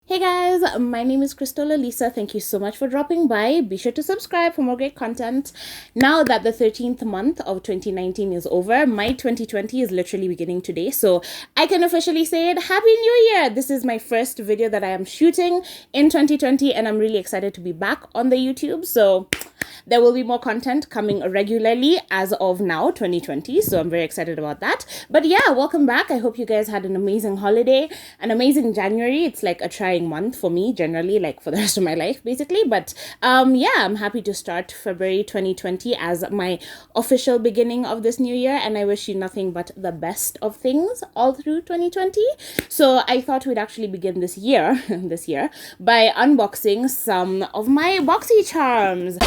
Hey guys, my name is Olisa. Thank you so much for dropping by. Be sure to subscribe for more great content. Now that the 13th month of 2019 is over, my 2020 is literally beginning today. So I can officially say it. Happy New Year! This is my first video that I am shooting in 2020 and I'm really excited to be back on the YouTube. So there will be more content coming regularly as of now, 2020. So I'm very excited about that. But yeah, welcome back. I hope you guys had an amazing holiday, an amazing January. It's like a trying month for me generally, like for the rest of my life basically. But yeah, I'm happy to start February 2020 as my official beginning of this new year. And I wish you nothing but the best of things all through 2020. So I thought we'd actually begin this year, by unboxing some of my BoxyCharms.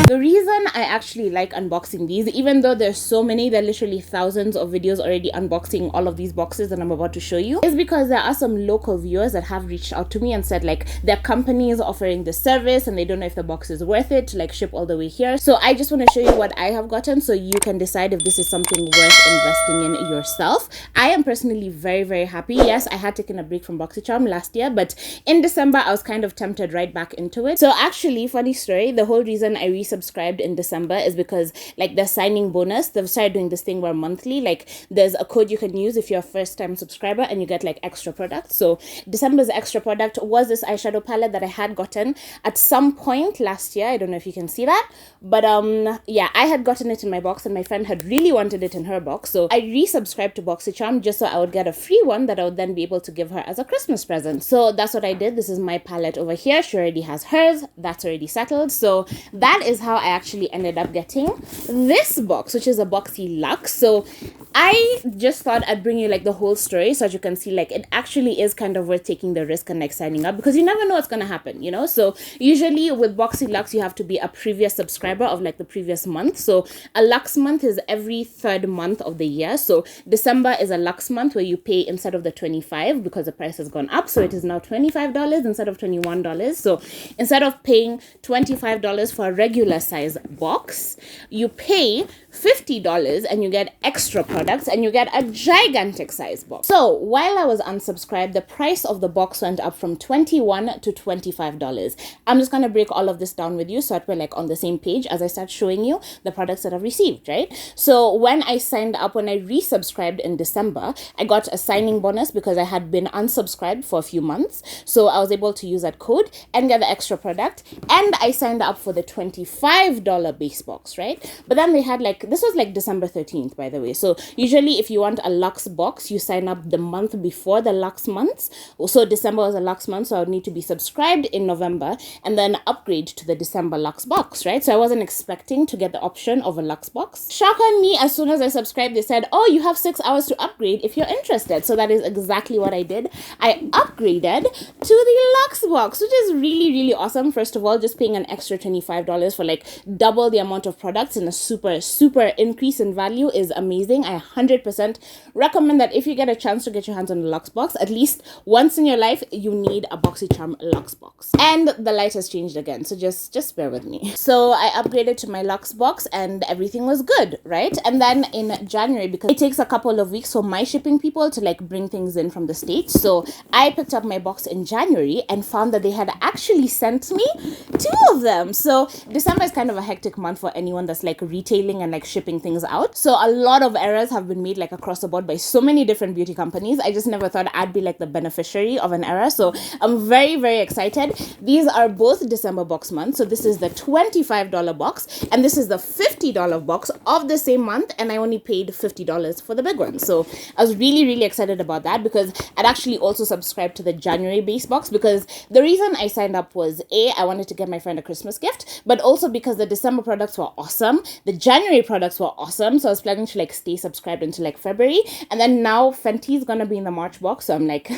The reason I actually like unboxing these, even though there's so many, there are literally thousands of videos already unboxing all of these boxes that I'm about to show you, is because there are some local viewers that have reached out to me and said like their company is offering this service and they don't know if the box is worth it to like ship all the way here. So I just want to show you what I have gotten so you can decide if this is something worth investing in yourself. I am personally very happy. Yes, I had taken a break from BoxyCharm last year, but in December I was kind of tempted right back into it. So actually, funny story, the whole reason I resubscribed in December is because like the signing bonus, they've started doing this thing where monthly, like there's a code you can use if you're a first time subscriber and you get like extra products. So December's extra product was this eyeshadow palette that I had gotten at some point last year. I don't know if you can see that, but yeah, I had gotten it in my box and my friend had really wanted it in her box. So I resubscribed to BoxyCharm just so I would get a free one that I would then be able to give her as a Christmas present. So that's what I did. This is my palette over here. She already has hers. That's already settled. So that is how I actually ended up getting this box, which is a BoxyLuxe. So I just thought I'd bring you like the whole story so that you can see like it actually is kind of worth taking the risk and like signing up, because you never know what's gonna happen, you know. So usually with BoxyLuxe you have to be a previous subscriber of like the previous month. So a Luxe month is every third month of the year. So December is a Luxe month where you pay instead of the $25 because the price has gone up, so it is now $25 instead of $21. So instead of paying $25 for a regular size box, you pay $50 and you get extra products and you get a gigantic size box. So while I was unsubscribed, the price of the box went up from $21 to $25. I'm just gonna break all of this down with you so that we're like on the same page as I start showing you the products that I've received, right? So when I signed up, when I resubscribed in December, I got a signing bonus because I had been unsubscribed for a few months. So I was able to use that code and get the extra product, and I signed up for the $25 base box, right? But then they had like, this was like December 13th, by the way. So usually if you want a Luxe box, you sign up the month before the Luxe months. So December was a Luxe month, so I would need to be subscribed in November and then upgrade to the December Luxe box, right? So I wasn't expecting to get the option of a Luxe box. Shock on me, as soon as I subscribed, they said, oh, you have 6 hours to upgrade if you're interested. So that is exactly what I did. I upgraded to the Luxe box, which is really awesome. First of all, just paying an extra $25 for like double the amount of products and a super increase in value is amazing. I 100% recommend that if you get a chance to get your hands on the Luxe box, at least once in your life, you need a BoxyCharm Luxe box. And the light has changed again, so just bear with me. So I upgraded to my Luxe box and everything was good, right? And then in January, because it takes a couple of weeks for my shipping people to like bring things in from the States, so I picked up my box in January and found that they had actually sent me 2 of them. So December is kind of a hectic month for anyone that's like retailing and like shipping things out. So a lot of errors have been made like across the board by so many different beauty companies. I just never thought I'd be like the beneficiary of an error. So I'm very excited. These are both December box months. So this is the $25 box and this is the $50 box of the same month, and I only paid $50 for the big one. So I was really excited about that because I'd actually also subscribed to the January base box, because the reason I signed up was I wanted to get my friend a Christmas gift, but also because the December products were awesome, the January products were awesome, so I was planning to like stay subscribed until like February. And then now Fenty's gonna be in the March box, so I'm like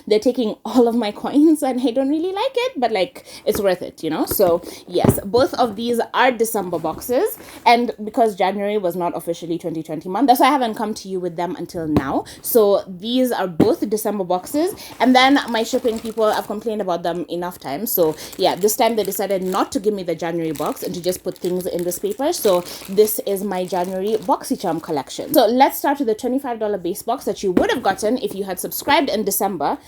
they're taking all of my coins and I don't really like it, but like it's worth it, you know. So yes, both of these are December boxes, and because January was not officially 2020 month, that's why I haven't come to you with them until now. So these are both December boxes, and then my shipping people, I've complained about them enough times, so yeah, this time they decided not to give me the January box and to just put things in this paper. So this is my January BoxyCharm collection. So let's start with the $25 base box that you would have gotten if you had subscribed in December,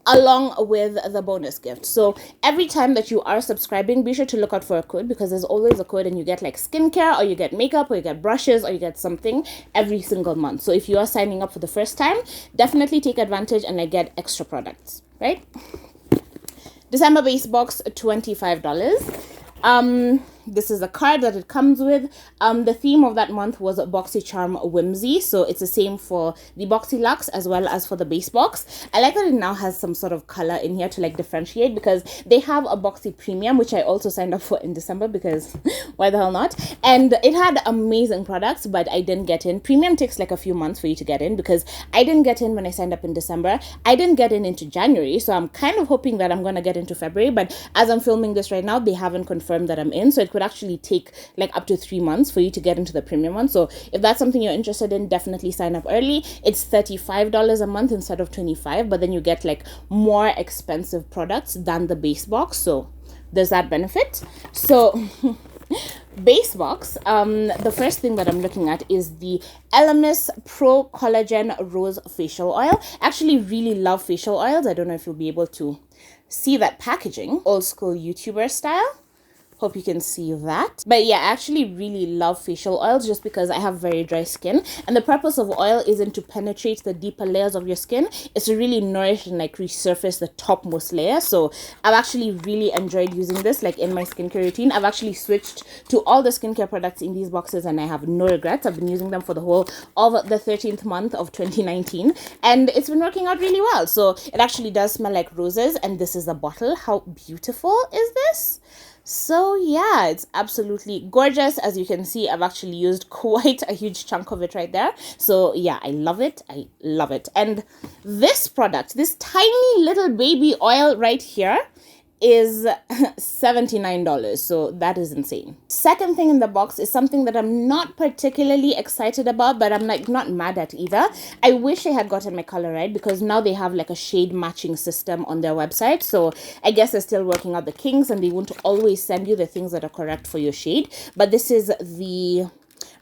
along with the bonus gift. So every time that you are subscribing, be sure to look out for a code, because there's always a code and you get like skincare, or you get makeup, or you get brushes, or you get something every single month. So if you are signing up for the first time, definitely take advantage and like get extra products, right? December base box, $25. This is a card that it comes with. The theme of that month was BoxyCharm Whimsy, so it's the same for the BoxyLuxe as well as for the base box. I like that it now has some sort of color in here to like differentiate, because they have a Boxy Premium, which I also signed up for in December, because why the hell not? And it had amazing products, but I didn't get in. Premium takes like a few months for you to get in, because I didn't get in when I signed up in December. I didn't get in into January, so I'm kind of hoping that I'm gonna get into February, but as I'm filming this right now, they haven't confirmed that I'm in, so it could actually take like up to 3 months for you to get into the premium one. So if that's something you're interested in, definitely sign up early. It's $35 a month instead of $25, but then you get like more expensive products than the base box, so there's that benefit. So base box, the first thing that I'm looking at is the Elemis Pro Collagen Rose Facial Oil. I actually really love facial oils. I don't know if you'll be able to see that packaging, old school YouTuber style. Hope you can see that. But yeah, I actually really love facial oils, just because I have very dry skin, and the purpose of oil isn't to penetrate the deeper layers of your skin. It's to really nourish and like resurface the topmost layer. So I've actually really enjoyed using this like in my skincare routine. I've actually switched to all the skincare products in these boxes, and I have no regrets. I've been using them for the whole of the 13th month of 2019, and it's been working out really well. So it actually does smell like roses, and this is the bottle. How beautiful is this? So yeah, it's absolutely gorgeous. As you can see, I've actually used quite a huge chunk of it right there. So yeah, I love it. I love it. And this product, this tiny little baby oil right here, is $79, so that is insane. Second thing in the box is something that I'm not particularly excited about, but I'm like not mad at either. I wish I had gotten my color right, because now they have like a shade matching system on their website, so I guess they're still working out the kinks, and they won't always send you the things that are correct for your shade. But this is the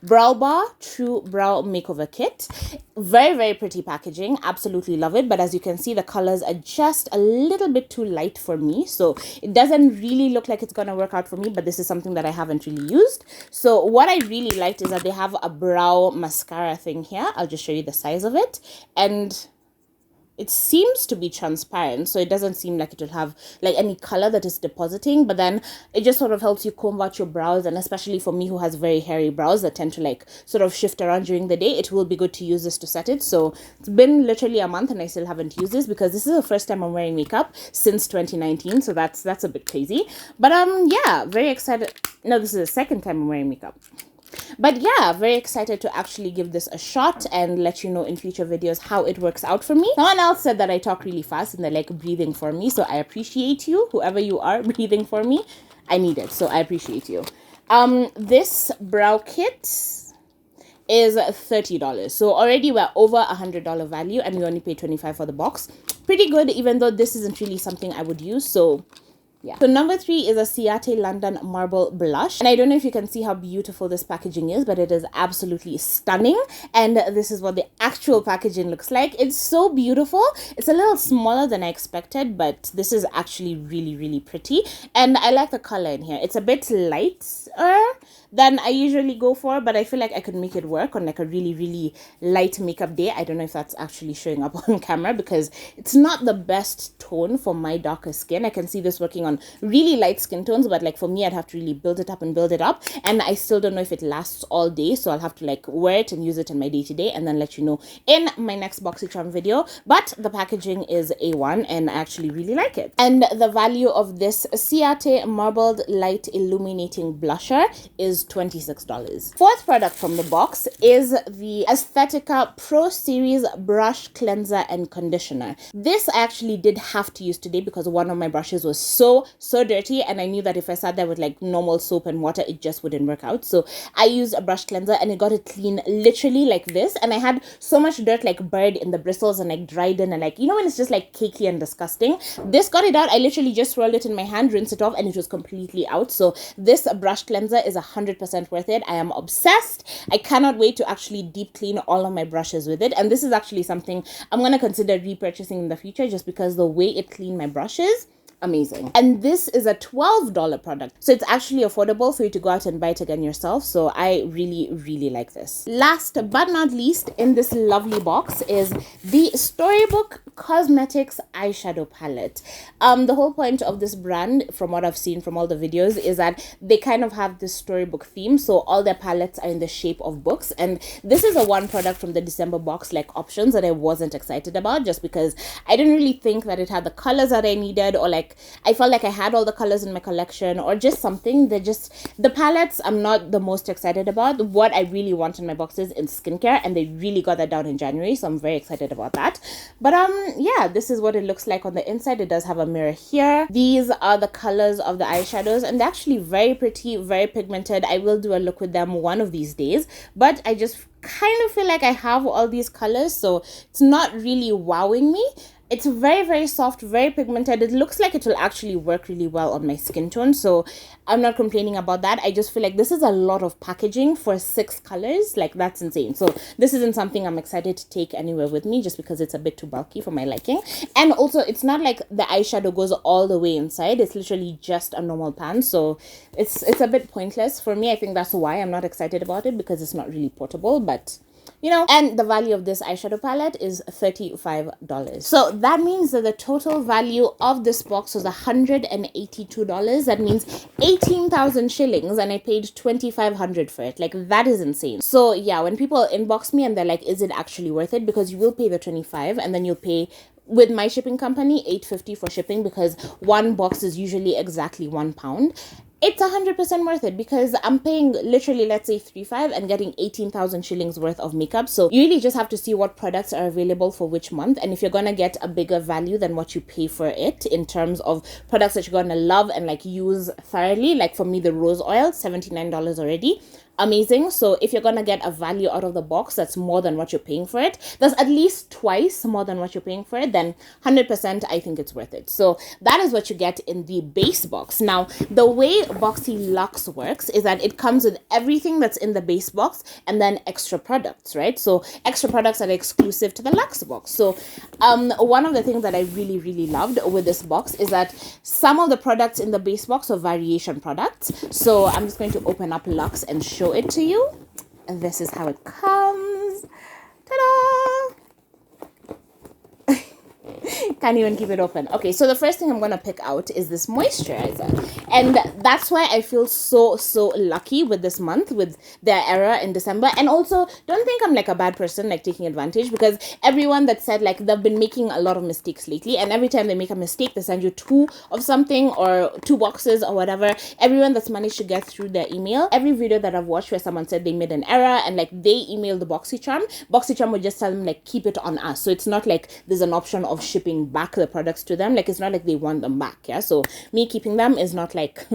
Brow Bar True Brow Makeover Kit. Very, very pretty packaging. Absolutely love it. But as you can see, the colors are just a little bit too light for me. So it doesn't really look like it's going to work out for me. But this is something that I haven't really used. So what I really liked is that they have a brow mascara thing here. I'll just show you the size of it. And it seems to be transparent, so it doesn't seem like it will have like any color that is depositing, but then it just sort of helps you comb out your brows. And especially for me, who has very hairy brows that tend to like sort of shift around during the day, it will be good to use this to set it. So it's been literally a month and I still haven't used this, because this is the first time I'm wearing makeup since 2019, so that's a bit crazy. But yeah, very excited. No, this is the second time I'm wearing makeup. But yeah, very excited to actually give this a shot and let you know in future videos how it works out for me. Someone else said that I talk really fast and they're like breathing for me, so I appreciate you, whoever you are breathing for me. I need it, so I appreciate you. This brow kit is $30, so already we're over $100 value, and we only paid $25 for the box. Pretty good, even though this isn't really something I would use. So yeah. So number 3 is a Ciate London Marble Blush. And I don't know if you can see how beautiful this packaging is, but it is absolutely stunning. And this is what the actual packaging looks like. It's so beautiful. It's a little smaller than I expected, but this is actually really, really pretty. And I like the color in here. It's a bit lighter than I usually go for, but I feel like I could make it work on like a really, really light makeup day. I don't know if that's actually showing up on camera, because it's not the best tone for my darker skin. I can see this working on really light skin tones, but like for me, I'd have to really build it up and build it up, and I still don't know if it lasts all day, so I'll have to like wear it and use it in my day-to-day and then let you know in my next BoxyCharm video. But the packaging is A1 and I actually really like it. And the value of this Ciate Marbled Light Illuminating Blusher is $26. Fourth product from the box is the Aesthetica Pro Series Brush Cleanser and Conditioner. This I actually did have to use today because one of my brushes was so dirty, and I knew that if I sat there with like normal soap and water, it just wouldn't work out. So I used a brush cleanser and it got it clean literally like this, and I had so much dirt like buried in the bristles and like dried in, and like, you know when it's just like cakey and disgusting. This got it out. I literally just rolled it in my hand, rinsed it off, and it was completely out. So this brush cleanser is 100% 100% worth it. I am obsessed. I cannot wait to actually deep clean all of my brushes with it. And this is actually something I'm going to consider repurchasing in the future, just because the way it cleaned my brushes, amazing. And this is a $12 product, so it's actually affordable for you to go out and buy it again yourself. So I really like this. Last but not least in this lovely box is the Storybook Cosmetics eyeshadow palette. The whole point of this brand, from what I've seen from all the videos, is that they kind of have this storybook theme, so all their palettes are in the shape of books. And this is a one product from the December box like options that I wasn't excited about, just because I didn't really think that it had the colors that I needed, or like I felt like I had all the colors in my collection, or just something. The palettes I'm not the most excited about. What I really want in my boxes is skincare, and they really got that down in January, so I'm very excited about that. But yeah, this is what it looks like on the inside. It does have a mirror here. These are the colors of the eyeshadows, and they're actually very pretty, very pigmented. I will do a look with them one of these days, but I just kind of feel like I have all these colors, so it's not really wowing me. It's very soft, very pigmented. It looks like it will actually work really well on my skin tone, so I'm not complaining about that. I just feel like this is a lot of packaging for 6 colors. Like, that's insane. So this isn't something I'm excited to take anywhere with me, just because it's a bit too bulky for my liking. And also, it's not like the eyeshadow goes all the way inside. It's literally just a normal pan, so it's a bit pointless for me. I think that's why I'm not excited about it, because it's not really portable. But you know, and the value of this eyeshadow palette is $35. So that means that the total value of this box was $182. That means 18,000 shillings, and I paid 2,500 for it. Like, that is insane. So yeah, when people inbox me and they're like, is it actually worth it? Because you will pay the 25, and then you'll pay, with my shipping company, $8.50 for shipping, because one box is usually exactly £1. It's 100% worth it, because I'm paying literally, let's say, $3.5 and getting 18,000 shillings worth of makeup. So you really just have to see what products are available for which month, and if you're gonna get a bigger value than what you pay for it in terms of products that you're gonna love and like use thoroughly, like for me, the rose oil, $79 already. Amazing. So if you're gonna get a value out of the box that's more than what you're paying for it, that's at least twice more than what you're paying for it, then 100% I think it's worth it. So that is what you get in the base box. Now, the way BoxyLuxe works is that it comes with everything that's in the base box and then extra products, right? So extra products that are exclusive to the Luxe box. So one of the things that I really loved with this box is that some of the products in the base box are variation products. So I'm just going to open up Luxe and show it to you, and this is how it comes. Ta-da! Can't even keep it open. Okay, so the first thing I'm gonna pick out is this moisturizer, and that's why I feel so lucky with this month, with their era in December. And also, don't think I'm like a bad person, like taking advantage, because everyone that said like they've been making a lot of mistakes lately, and every time they make a mistake, they send you 2 of something or 2 boxes or whatever. Everyone that's managed to get through their email, every video that I've watched where someone said they made an error and like they emailed the BoxyCharm would just tell them like, keep it on us. So it's not like there's an option of shipping back the products to them. Like, it's not like they want them back. Yeah, so me keeping them is not like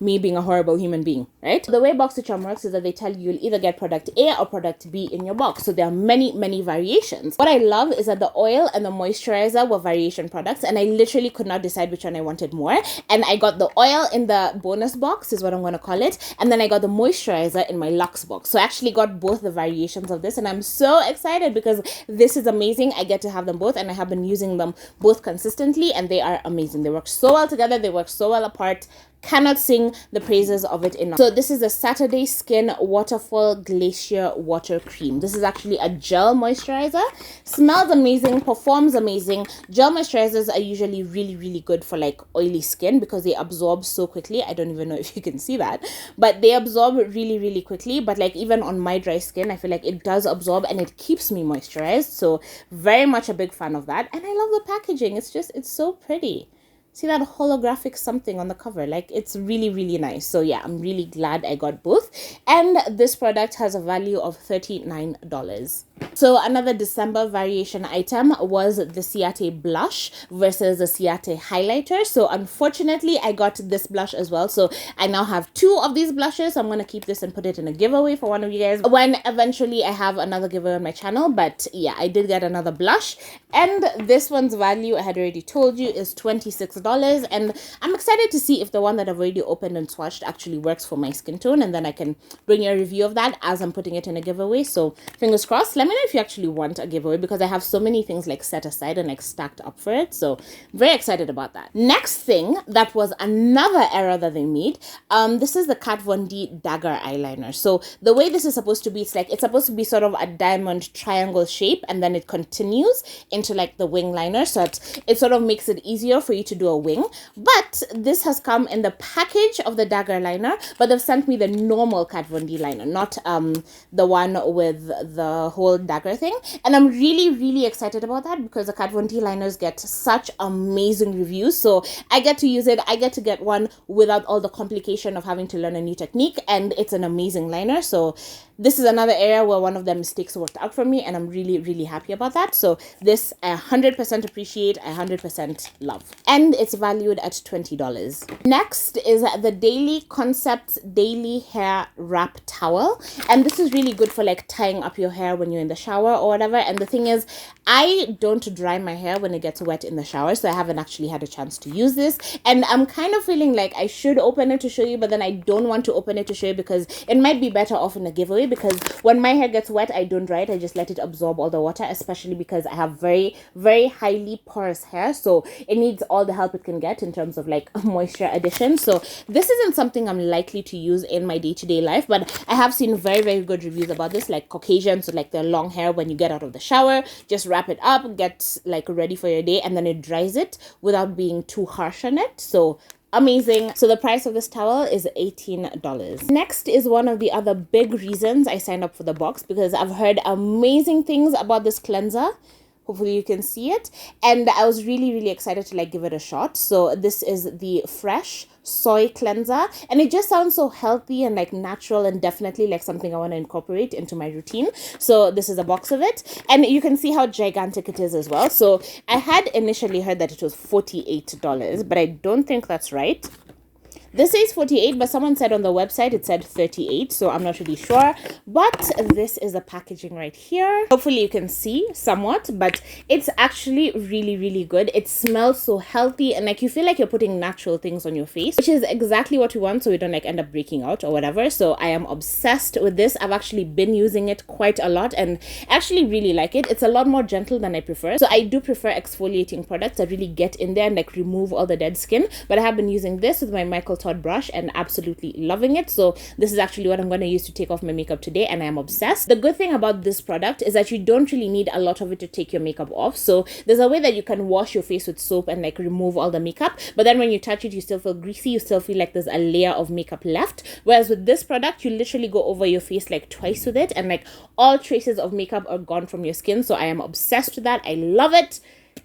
me being a horrible human being, right? The way BoxyCharm works is that they tell you you'll either get product A or product B in your box. So there are many variations. What I love is that the oil and the moisturizer were variation products, and I literally could not decide which one I wanted more. And I got the oil in the bonus box, is what I'm going to call it, and then I got the moisturizer in my Luxe box. So I actually got both the variations of this, and I'm so excited because this is amazing. I get to have them both, and I have been using them both consistently, and they are amazing. They work so well together, they work so well apart. Cannot sing the praises of it enough. So this is a Saturday Skin Waterfall Glacier Water Cream. This is actually a gel moisturizer. Smells amazing, performs amazing. Gel moisturizers are usually really good for like oily skin because they absorb so quickly. I don't even know if you can see that, but they absorb really quickly. But like even on my dry skin, I feel like it does absorb and it keeps me moisturized. So very much a big fan of that. And I love the packaging. It's so pretty. See that holographic something on the cover? Like, it's really nice. So yeah, I'm really glad I got both. And this product has a value of $39. So another December variation item was the Ciate blush versus the Ciate highlighter. So unfortunately, I got this blush as well. So I now have 2 of these blushes. So I'm going to keep this and put it in a giveaway for one of you guys when eventually I have another giveaway on my channel. But yeah, I did get another blush. And this one's value, I had already told you, is $26. $6, and I'm excited to see if the one that I've already opened and swatched actually works for my skin tone, and then I can bring you a review of that as I'm putting it in a giveaway. So fingers crossed. Let me know if you actually want a giveaway, because I have so many things like set aside and like stacked up for it. So very excited about that. Next thing, that was another error that they made. This is the Kat Von D Dagger eyeliner. So the way this is supposed to be, it's supposed to be sort of a diamond triangle shape, and then it continues into like the wing liner, so it sort of makes it easier for you to do a wing. But this has come in the package of the Dagger liner, but they've sent me the normal Kat Von D liner, not the one with the whole dagger thing. And I'm really excited about that, because the Kat Von D liners get such amazing reviews. So I get to use it. I get to get one without all the complication of having to learn a new technique, and it's an amazing liner. So this is another area where one of the mistakes worked out for me, and I'm really happy about that. So this I 100% appreciate, I 100% love, and it's valued at $20. Next is the Daily Concepts Daily Hair Wrap Towel, and this is really good for like tying up your hair when you're in the shower or whatever. And the thing is, I don't dry my hair when it gets wet in the shower, so I haven't actually had a chance to use this, and I'm kind of feeling like I should open it to show you, but then I don't want to open it to show you because it might be better off in a giveaway, because when my hair gets wet, I don't dry it, I just let it absorb all the water, especially because I have very highly porous hair, so it needs all the help it can get in terms of like moisture addition. So this isn't something I'm likely to use in my day-to-day life, but I have seen very good reviews about this, like Caucasians, so like their long hair, when you get out of the shower, just wrap it up, get like ready for your day, and then it dries it without being too harsh on it. So amazing. So the price of this towel is $18. Next is one of the other big reasons I signed up for the box, because I've heard amazing things about this cleanser. Hopefully you can see it, and I was really excited to like give it a shot. So this is the Fresh Soy Cleanser, and it just sounds so healthy and like natural, and definitely like something I want to incorporate into my routine. So this is a box of it, and you can see how gigantic it is as well. So I had initially heard that it was $48, but I don't think that's right. This says 48, but someone said on the website it said 38, so I'm not really sure. But this is the packaging right here. Hopefully you can see somewhat, but it's actually really good. It smells so healthy, and like you feel like you're putting natural things on your face, which is exactly what we want, so we don't like end up breaking out or whatever. So I am obsessed with this. I've actually been using it quite a lot, and actually really like it. It's a lot more gentle than I prefer. So I do prefer exfoliating products that really get in there and like remove all the dead skin, but I have been using this with my Michael Todd brush and absolutely loving it. So this is actually what I'm going to use to take off my makeup today, and I am obsessed. The good thing about this product is that you don't really need a lot of it to take your makeup off. So there's a way that you can wash your face with soap and like remove all the makeup, but then when you touch it, you still feel greasy, you still feel like there's a layer of makeup left. Whereas with this product, you literally go over your face like twice with it, and like all traces of makeup are gone from your skin. So I am obsessed with that. I love it.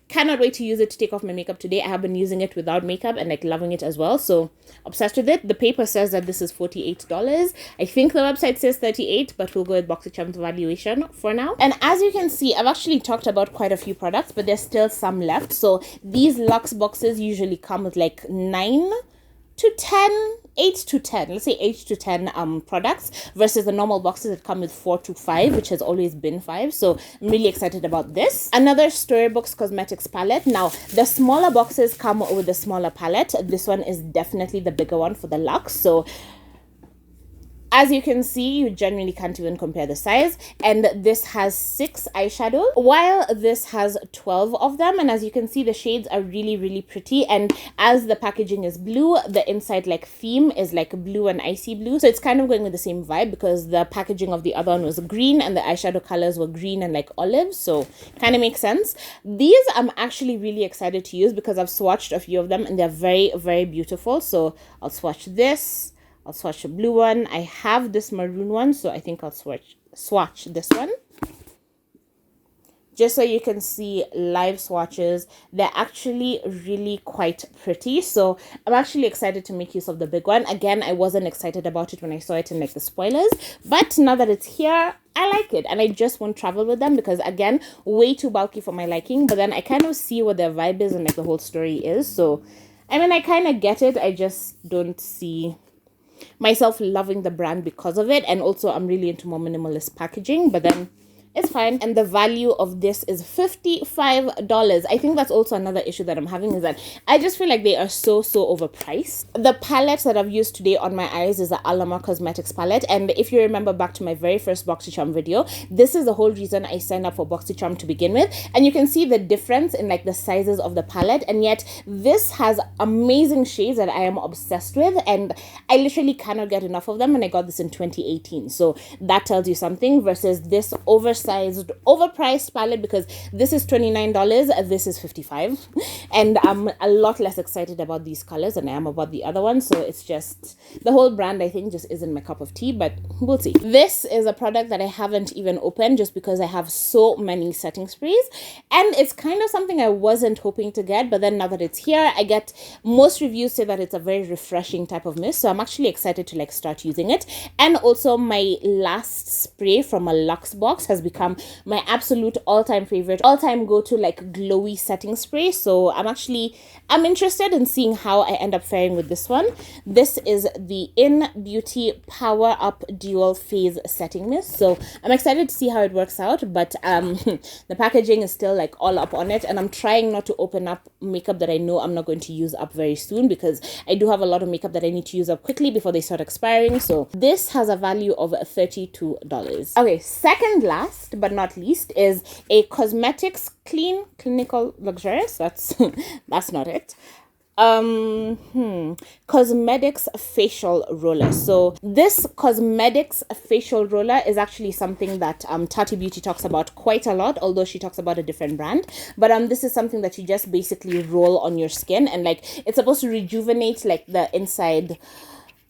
Cannot wait to use it to take off my makeup today. I have been using it without makeup and like loving it as well. So obsessed with it. The paper says that this is $48. I think the website says 38, but we'll go with BoxyCharm's valuation for now. And as you can see, I've actually talked about quite a few products, but there's still some left. So these Luxe boxes usually come with like 9 to 10, 8 to 10, let's say 8 to 10 products, versus the normal boxes that come with 4 to 5, which has always been 5. So I'm really excited about this. Another Storybox Cosmetics palette. Now the smaller boxes come with a smaller palette. This one is definitely the bigger one for the Luxe. So as you can see, you genuinely can't even compare the size. And this has 6 eyeshadows, while this has 12 of them. And as you can see, the shades are really pretty. And as the packaging is blue, the inside like theme is like blue and icy blue. So it's kind of going with the same vibe, because the packaging of the other one was green and the eyeshadow colors were green and like olive. So kind of makes sense. These I'm actually really excited to use, because I've swatched a few of them and they're very beautiful. So I'll swatch this. I'll swatch the blue one. I have this maroon one, so I think I'll swatch this one. Just so you can see live swatches. They're actually really quite pretty. So I'm actually excited to make use of the big one. Again, I wasn't excited about it when I saw it in like the spoilers, but now that it's here, I like it, and I just won't travel with them because, again, way too bulky for my liking. But then I kind of see what their vibe is and like the whole story is. So, I mean, I kind of get it. I just don't see myself loving the brand because of it. And also I'm really into more minimalist packaging, but then it's fine. And the value of this is $55. I think that's also another issue that I'm having, is that I just feel like they are so overpriced. The palette that I've used today on my eyes is the Alama Cosmetics palette, and if you remember back to my very first BoxyCharm video, this is the whole reason I signed up for BoxyCharm to begin with. And you can see the difference in like the sizes of the palette, and yet this has amazing shades that I am obsessed with, and I literally cannot get enough of them. And I got this in 2018, so that tells you something, versus this oversized, overpriced palette, because this is $29, this is $55, and I'm a lot less excited about these colors than I am about the other one. So it's just, the whole brand I think just isn't my cup of tea, but we'll see. This is a product that I haven't even opened just because I have so many setting sprays, and it's kind of something I wasn't hoping to get, but then now that it's here, I get most reviews say that it's a very refreshing type of mist, so I'm actually excited to like start using it. And also my last spray from a Luxe box has become my absolute all-time favorite, all-time go-to like glowy setting spray. So I'm interested in seeing how I end up faring with this one. This is the In Beauty Power Up Dual Phase Setting Mist, so I'm excited to see how it works out. But the packaging is still like all up on it, and I'm trying not to open up makeup that I know I'm not going to use up very soon, because I do have a lot of makeup that I need to use up quickly before they start expiring. So this has a value of $32. Okay, second last but not least is a Cosmetics Clinical Luxurious. That's not it. Cosmetics facial roller. So this cosmetics facial roller is actually something that Tati Beauty talks about quite a lot, although she talks about a different brand. But this is something that you just basically roll on your skin, and like it's supposed to rejuvenate like the inside,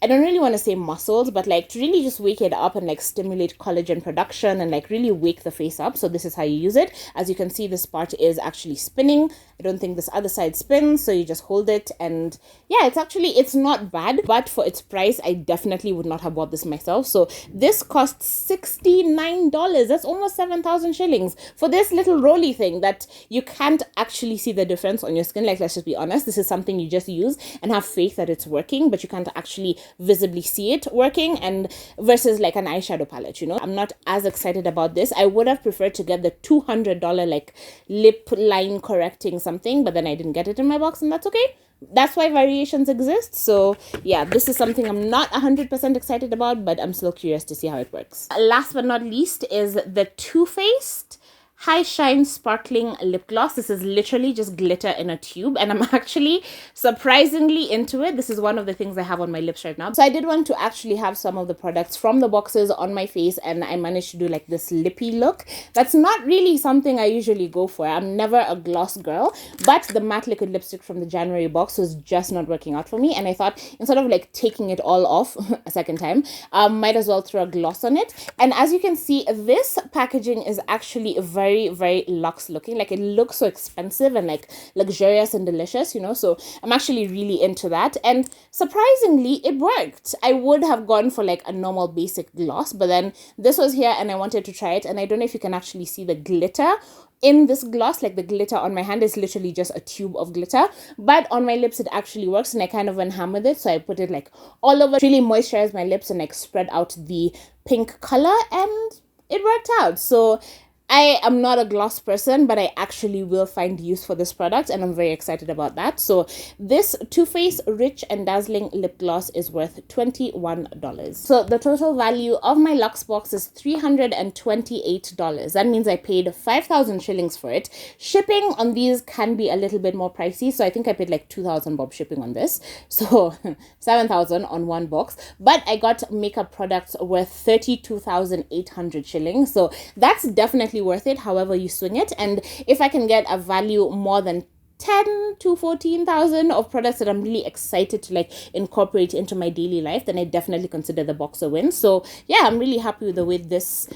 I don't really want to say muscles, but like to really just wake it up and like stimulate collagen production and like really wake the face up. So this is how you use it. As you can see, this part is actually spinning. I don't think this other side spins, so you just hold it, and yeah, it's not bad, but for its price, I definitely would not have bought this myself. So this costs $69. That's almost 7,000 shillings for this little rolly thing that you can't actually see the difference on your skin. Like, let's just be honest, this is something you just use and have faith that it's working, but you can't actually visibly see it working, and versus like an eyeshadow palette, you know. I'm not as excited about this. I would have preferred to get the $200 like lip line correcting something, but then I didn't get it in my box, and that's okay. That's why variations exist. So yeah, this is something I'm not 100% excited about, but I'm still curious to see how it works. Last but not least is the Too Faced High Shine Sparkling Lip Gloss. This is literally just glitter in a tube, and I'm actually surprisingly into it. This is one of the things I have on my lips right now. So I did want to actually have some of the products from the boxes on my face, and I managed to do like this lippy look. That's not really something I usually go for. I'm never a gloss girl, but the matte liquid lipstick from the January box was just not working out for me, and I thought instead of like taking it all off a second time, might as well throw a gloss on it. And as you can see, this packaging is actually very luxe looking. Like, it looks so expensive and like luxurious and delicious, you know. So I'm actually really into that, and surprisingly it worked. I would have gone for like a normal basic gloss, but then this was here and I wanted to try it, and I don't know if you can actually see the glitter in this gloss. Like, the glitter on my hand is literally just a tube of glitter, but on my lips it actually works, and I kind of went ham with it. So I put it like all over, really moisturized my lips and like spread out the pink color, and it worked out. So I am not a gloss person, but I actually will find use for this product, and I'm very excited about that. So this Too Faced Rich and Dazzling Lip Gloss is worth $21. So the total value of my Luxe box is $328. That means I paid 5,000 shillings for it. Shipping on these can be a little bit more pricey, so I think I paid like 2,000 bob shipping on this. So 7,000 on one box, but I got makeup products worth 32,800 shillings. So that's definitely worth it however you swing it. And if I can get a value more than 10 to 14,000 of products that I'm really excited to like incorporate into my daily life, then I definitely consider the box a win. So yeah, I'm really happy with the way this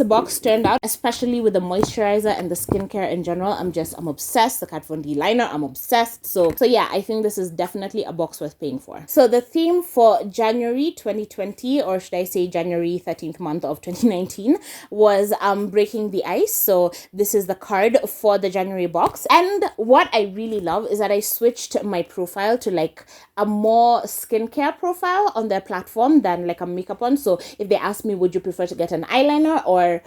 box turned out, especially with the moisturizer and the skincare in general. I'm obsessed. The Kat Von D liner, I'm obsessed. So yeah, I think this is definitely a box worth paying for. So the theme for January 2020, or should I say January 13th month of 2019, was breaking the ice. So this is the card for the January box, and what I really love is that I switched my profile to like a more skincare profile on their platform than like a makeup one. So if they ask me, would you prefer to get an eyeliner or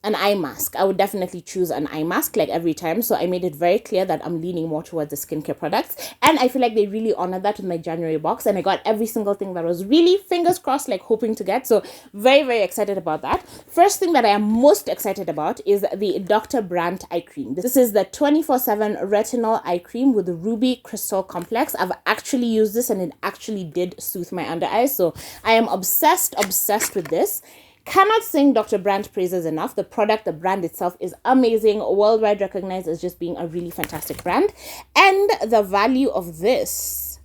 an eye mask. I would definitely choose an eye mask like every time. So I made it very clear that I'm leaning more towards the skincare products. And I feel like they really honored that with my January box. And I got every single thing that I was really, fingers crossed, like hoping to get. So very, very excited about that. First thing that I am most excited about is the Dr. Brandt eye cream. This is the 24/7 retinol eye cream with the ruby crystal complex. I've actually used this and it actually did soothe my under eyes. So I am obsessed with this. Cannot sing Dr. Brandt praises enough. The product, the brand itself is amazing, worldwide recognized as just being a really fantastic brand. And the value of this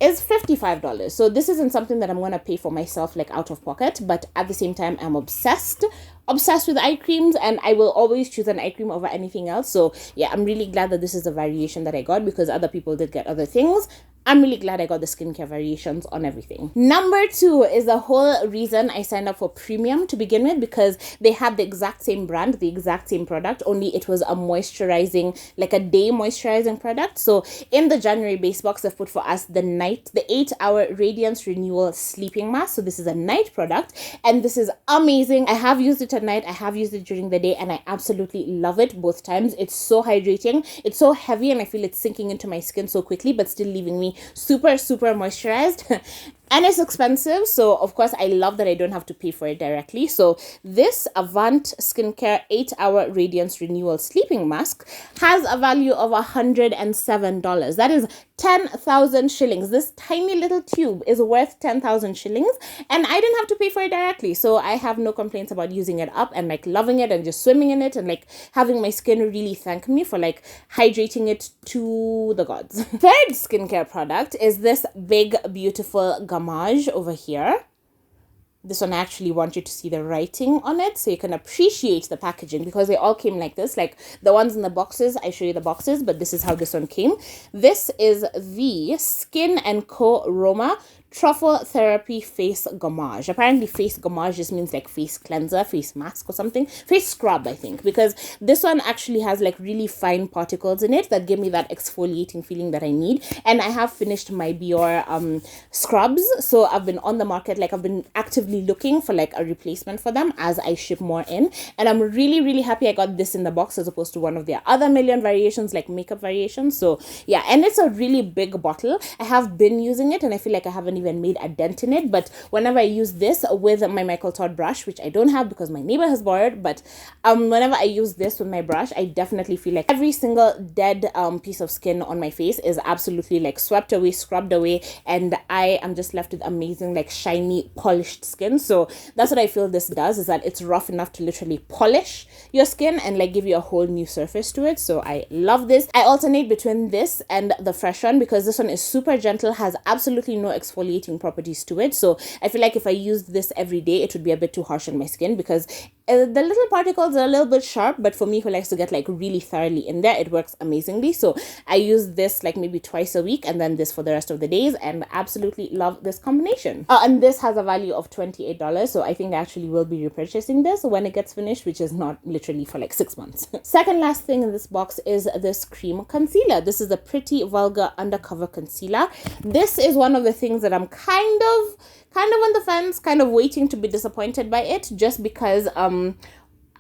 is $55. So this isn't something that I'm going to pay for myself like out of pocket, but at the same time, I'm obsessed with eye creams, and I will always choose an eye cream over anything else. So yeah, I'm really glad that this is the variation that I got because other people did get other things. I'm really glad I got the skincare variations on everything. Number 2 is the whole reason I signed up for premium to begin with, because they had the exact same brand, the exact same product, only it was a moisturizing, like a day moisturizing product. So in the January base box, they've put for us the 8-hour Radiance Renewal Sleeping Mask. So this is a night product and this is amazing. I have used it at night, I have used it during the day, and I absolutely love it both times. It's so hydrating, it's so heavy, and I feel it's sinking into my skin so quickly, but still leaving me super moisturized. And it's expensive, so of course I love that I don't have to pay for it directly. So this Avant Skincare 8-hour Radiance Renewal Sleeping Mask has a value of $107. That is 10,000 shillings. This tiny little tube is worth 10,000 shillings, and I didn't have to pay for it directly. So I have no complaints about using it up and like loving it and just swimming in it and like having my skin really thank me for like hydrating it to the gods. Third skincare product is this big, beautiful gommage over here. This one, I actually want you to see the writing on it so you can appreciate the packaging, because they all came like this. Like the ones in the boxes, I show you the boxes, but this is how this one came. This is the Skin & Co. Roma Truffle Therapy Face Gommage. Apparently face gommage just means like face cleanser, face mask or something. Face scrub, I think, because this one actually has like really fine particles in it that give me that exfoliating feeling that I need. And I have finished my Biore scrubs, so I've been on the market, like I've been actively looking for like a replacement for them as I ship more in, and I'm really happy I got this in the box as opposed to one of their other million variations like makeup variations. So yeah, and it's a really big bottle. I have been using it and I feel like I haven't even made a dent in it, but whenever I use this with my Michael Todd brush, which I don't have because my neighbor has borrowed, but whenever I use this with my brush, I definitely feel like every single dead piece of skin on my face is absolutely like swept away, scrubbed away, and I am just left with amazing like shiny polished skin. So that's what I feel this does, is that it's rough enough to literally polish your skin and like give you a whole new surface to it. So I love this. I alternate between this and the fresh one because this one is super gentle, has absolutely no exfoliating properties to it. So I feel like if I used this every day, it would be a bit too harsh on my skin because the little particles are a little bit sharp, but for me who likes to get like really thoroughly in there, it works amazingly. So I use this like maybe twice a week and then this for the rest of the days, and absolutely love this combination. And this has a value of $28, so I think I actually will be repurchasing this when it gets finished, which is not literally for like 6 months. Second last thing in this box is this cream concealer. This is a Pretty Vulgar Undercover Concealer. This is one of the things that I'm kind of on the fence, kind of waiting to be disappointed by it, just because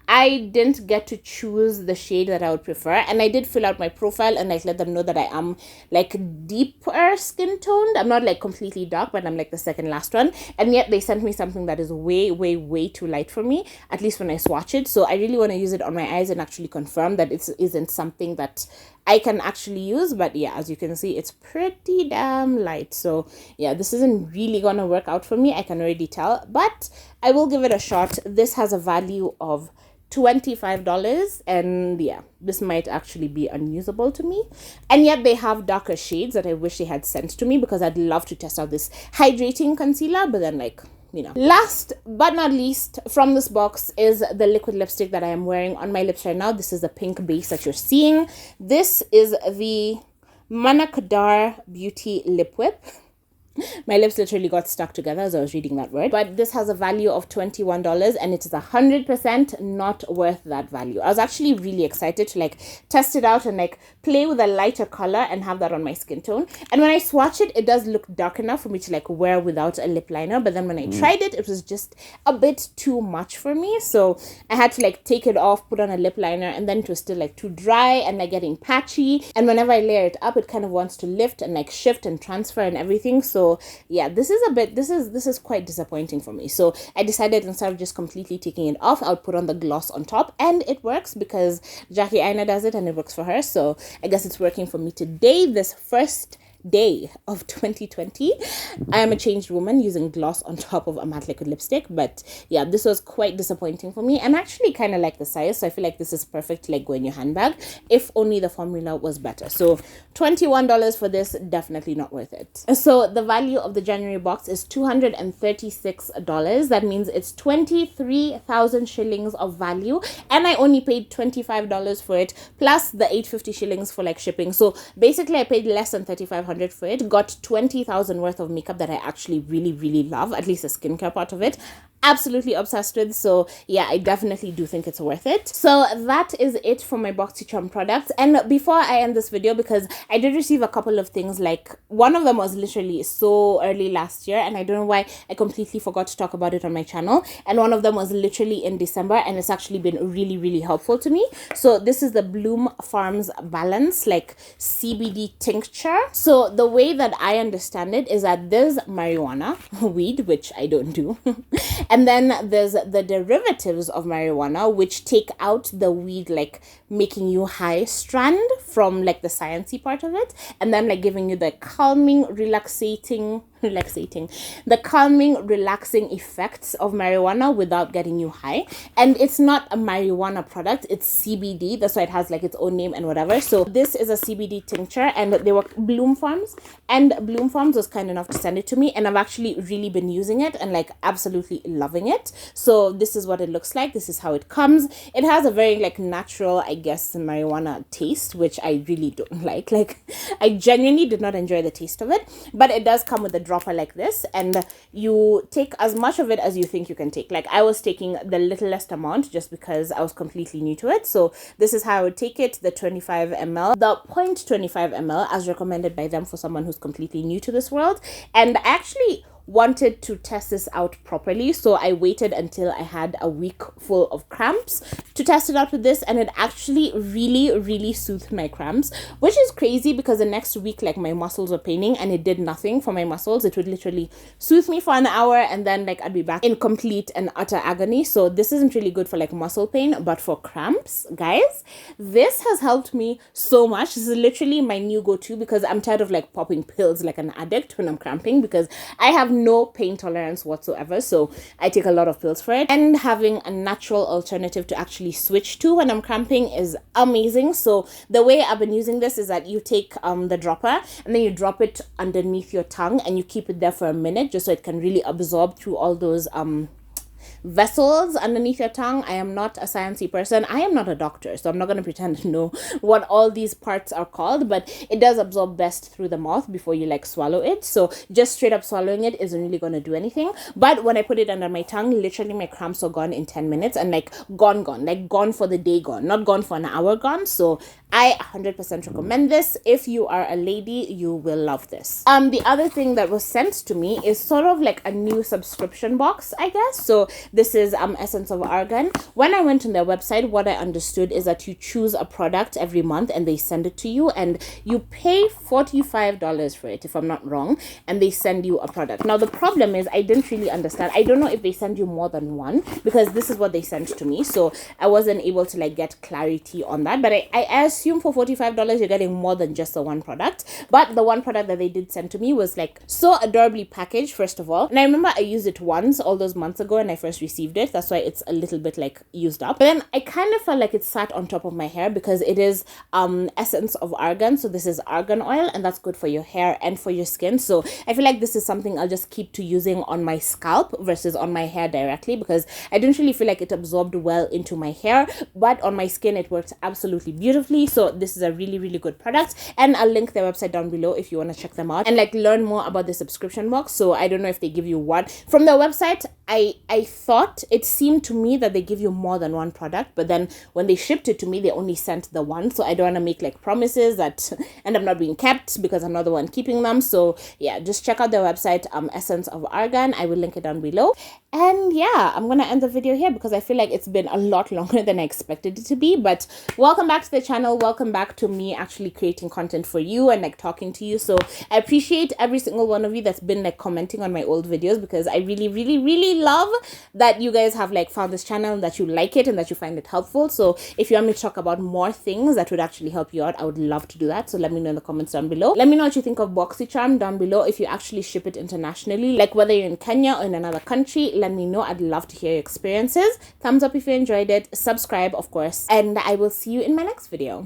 I didn't get to choose the shade that I would prefer, and I did fill out my profile and like let them know that I am like deeper skin toned. I'm not like completely dark, but I'm like the second last one, and yet they sent me something that is way too light for me, at least when I swatch it. So I really want to use it on my eyes and actually confirm that it isn't something that I can actually use. But yeah, as you can see, it's pretty damn light. So yeah, this isn't really gonna work out for me, I can already tell, but I will give it a shot. This has a value of $25, and yeah, this might actually be unusable to me, and yet they have darker shades that I wish they had sent to me because I'd love to test out this hydrating concealer, but then like, you know. Last but not least from this box is the liquid lipstick that I am wearing on my lips right now. This is the pink base that you're seeing. This is the Manakadar Beauty Lip Whip. My lips literally got stuck together as I was reading that word. But this has a value of $21 and it is 100% not worth that value. I was actually really excited to like test it out and like play with a lighter color and have that on my skin tone. And when I swatch it, it does look dark enough for me to like wear without a lip liner. But then when I tried it, it was just a bit too much for me. So I had to like take it off, put on a lip liner, and then it was still like too dry and like getting patchy. And whenever I layer it up, it kind of wants to lift and like shift and transfer and everything. So yeah, this is quite disappointing for me. So I decided instead of just completely taking it off, I would put on the gloss on top, and it works because Jackie Aina does it and it works for her. So I guess it's working for me today, this first day of 2020. I am a changed woman using gloss on top of a matte liquid lipstick. But yeah, this was quite disappointing for me, and I actually kind of like the size, so I feel like this is perfect to like go in your handbag, if only the formula was better. So $21 for this, definitely not worth it. So the value of the January box is $236. That means it's 23,000 shillings of value, and I only paid $25 for it plus the 850 shillings for like shipping. So basically I paid less than 3,500 for it, got 20,000 worth of makeup that I actually really love, at least the skincare part of it. Absolutely obsessed with. So yeah, I definitely do think it's worth it. So that is it for my BoxyCharm products. And before I end this video, because I did receive a couple of things, like one of them was literally so early last year and I don't know why I completely forgot to talk about it on my channel, and one of them was literally in December and it's actually been really helpful to me. So this is the Bloom Farms Balance like CBD tincture. So the way that I understand it is that there's marijuana weed, which I don't do. And then there's the derivatives of marijuana, which take out the weed, like making you high strand from like the sciencey part of it, and then like giving you the calming, relaxing effects of marijuana without getting you high. And it's not a marijuana product, it's CBD. That's why it has like its own name and whatever. So this is a CBD tincture, and they were Bloom Farms, and Bloom Farms was kind enough to send it to me, and I've actually really been using it and like absolutely loving it. So this is what it looks like. This is how it comes. It has a very like natural, I guess, marijuana taste, which I really don't like. Like I genuinely did not enjoy the taste of it, but it does come with a dropper like this, and you take as much of it as you think you can take. Like I was taking the littlest amount just because I was completely new to it. So this is how I would take it, the 25 ml, the 0.25 ml as recommended by them for someone who's completely new to this world. And I actually wanted to test this out properly, so I waited until I had a week full of cramps to test it out with this, and it actually really soothed my cramps, which is crazy because the next week like my muscles were paining and it did nothing for my muscles. It would literally soothe me for an hour and then like I'd be back in complete and utter agony. So this isn't really good for like muscle pain, but for cramps, guys, this has helped me so much. This is literally my new go-to because I'm tired of like popping pills like an addict when I'm cramping, because I have no pain tolerance whatsoever, so I take a lot of pills for it, and having a natural alternative to actually switch to when I'm cramping is amazing. So the way I've been using this is that you take the dropper and then you drop it underneath your tongue and you keep it there for a minute just so it can really absorb through all those vessels underneath your tongue. I am not a sciencey person. I am not a doctor, so I'm not going to pretend to know what all these parts are called, but it does absorb best through the mouth before you like swallow it. So just straight up swallowing it isn't really going to do anything. But when I put it under my tongue, literally my cramps are gone in 10 minutes and like gone, like gone for the day, gone, not gone for an hour, gone. So I 100% recommend this. If you are a lady, you will love this. The other thing that was sent to me is sort of like a new subscription box, I guess. So this is Essence of Argan. When I went on their website, what I understood is that you choose a product every month and they send it to you, and you pay $45 for it, if I'm not wrong, and they send you a product. Now the problem is I didn't really understand. I don't know if they send you more than one, because this is what they sent to me, so I wasn't able to like get clarity on that. But I assume for $45 you're getting more than just the one product. But the one product that they did send to me was like so adorably packaged, first of all, and I remember I used it once all those months ago and I first received it. That's why it's a little bit like used up. But then I kind of felt like it sat on top of my hair because it is essence of argan. So this is argan oil, and that's good for your hair and for your skin. So I feel like this is something I'll just keep to using on my scalp versus on my hair directly, because I didn't really feel like it absorbed well into my hair, but on my skin it worked absolutely beautifully. So this is a really, really good product, and I'll link their website down below if you want to check them out and like learn more about the subscription box. So I don't know if they give you one from their website. I thought it seemed to me that they give you more than one product, but then when they shipped it to me, they only sent the one. So I don't want to make like promises that end up not being kept because I'm not the one keeping them. So yeah, just check out their website, Essence of Argan. I will link it down below. And yeah, I'm gonna end the video here because I feel like it's been a lot longer than I expected it to be. But welcome back to the channel. Welcome back to me actually creating content for you and like talking to you. So I appreciate every single one of you that's been like commenting on my old videos, because I really, really, really love that you guys have like found this channel and that you like it and that you find it helpful. So if you want me to talk about more things that would actually help you out, I would love to do that. So let me know in the comments down below. Let me know what you think of BoxyCharm down below. If you actually ship it internationally, like whether you're in Kenya or in another country, let me know. I'd love to hear your experiences. Thumbs up if you enjoyed it, subscribe of course, and I will see you in my next video.